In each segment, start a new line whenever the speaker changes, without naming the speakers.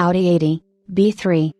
Audi 80, B3.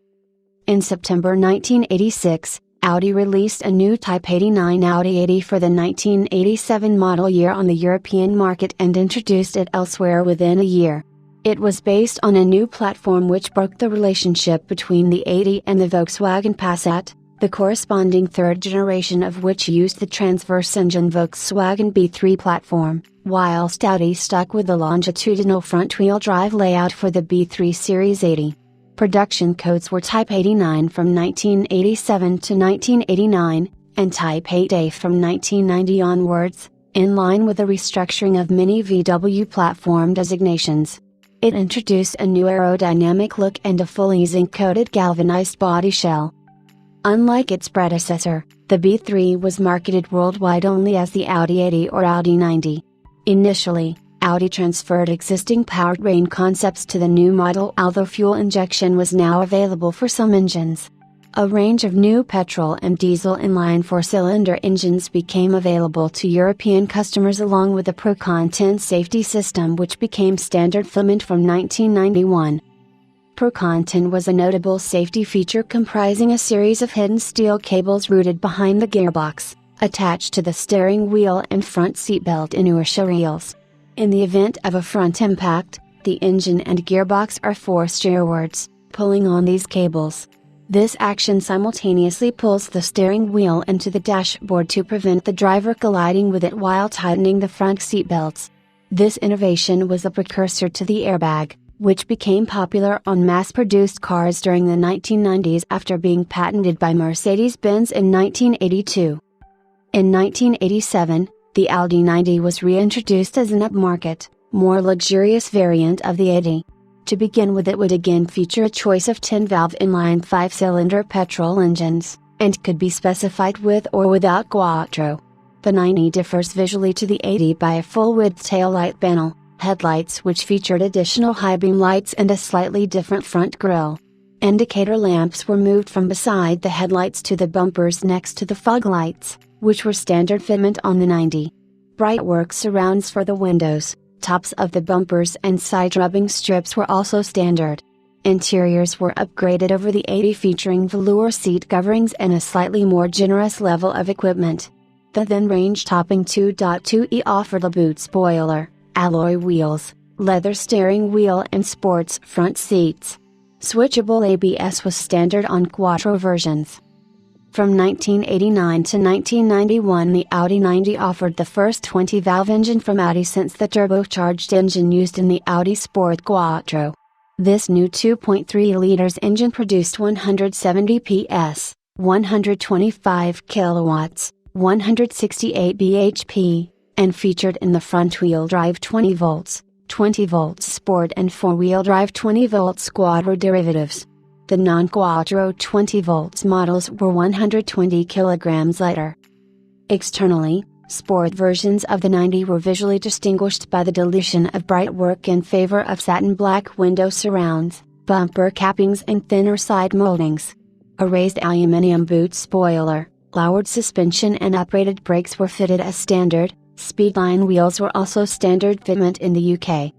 In September 1986, Audi released a new Type 89 Audi 80 for the 1987 model year on the European market and introduced it elsewhere within a year. It was based on a new platform which broke the relationship between the 80 and the Volkswagen Passat, the corresponding third generation of which used the transverse-engine Volkswagen B3 platform, whilst Audi stuck with the longitudinal front-wheel drive layout for the B3 Series 80. Production codes were Type 89 from 1987 to 1989, and Type 8A from 1990 onwards, in line with the restructuring of many VW platform designations. It introduced a new aerodynamic look and a fully zinc-coated galvanized body shell. Unlike its predecessor, the B3 was marketed worldwide only as the Audi 80 or Audi 90. Initially, Audi transferred existing powertrain concepts to the new model, although fuel injection was now available for some engines. A range of new petrol and diesel inline four-cylinder engines became available to European customers along with the Pro Content safety system, which became standard filament from 1991. Pro Content was a notable safety feature comprising a series of hidden steel cables routed behind the gearbox, attached to the steering wheel and front seatbelt inertia rails. In the event of a front impact, the engine and gearbox are forced rearwards, pulling on these cables. This action simultaneously pulls the steering wheel into the dashboard to prevent the driver colliding with it while tightening the front seatbelts. This innovation was a precursor to the airbag, which became popular on mass-produced cars during the 1990s after being patented by Mercedes-Benz in 1982. In 1987, the Audi 90 was reintroduced as an upmarket, more luxurious variant of the 80. To begin with, it would again feature a choice of 10-valve inline 5-cylinder petrol engines, and could be specified with or without quattro. The 90 differs visually to the 80 by a full-width taillight panel, headlights which featured additional high-beam lights and a slightly different front grille. Indicator lamps were moved from beside the headlights to the bumpers next to the fog lights, which were standard fitment on the 90. Brightwork surrounds for the windows, tops of the bumpers and side rubbing strips were also standard. Interiors were upgraded over the 80, featuring velour seat coverings and a slightly more generous level of equipment. The then range-topping 2.2e offered a boot spoiler, alloy wheels, leather steering wheel and sports front seats. Switchable ABS was standard on quattro versions. From 1989 to 1991, the Audi 90 offered the first 20-valve engine from Audi since the turbocharged engine used in the Audi Sport Quattro. This new 2.3 liters engine produced 170 PS, 125 kilowatts, 168 bhp, and featured in the front-wheel drive 20 volts, 20 volts Sport and four-wheel drive 20 volts Quattro derivatives. The non-Quattro 20 volts models were 120 kilograms lighter. Externally, sport versions of the 90 were visually distinguished by the deletion of brightwork in favor of satin black window surrounds, bumper cappings and thinner side moldings. A raised aluminum boot spoiler, lowered suspension and uprated brakes were fitted as standard. Speedline wheels were also standard fitment in the UK.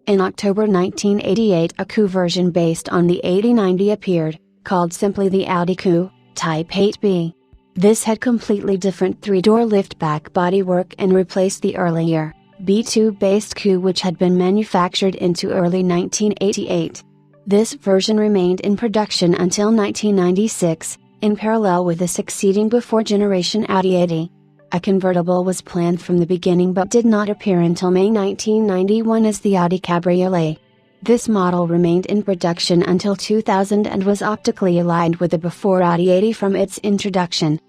In October 1988, a Q version based on the 8090 appeared, called simply the Audi Q, Type 8B. This had completely different three-door liftback bodywork and replaced the earlier, B2-based Q, which had been manufactured into early 1988. This version remained in production until 1996, in parallel with the succeeding before-generation Audi 80. A convertible was planned from the beginning but did not appear until May 1991 as the Audi Cabriolet. This model remained in production until 2000 and was optically aligned with the before Audi 80 from its introduction.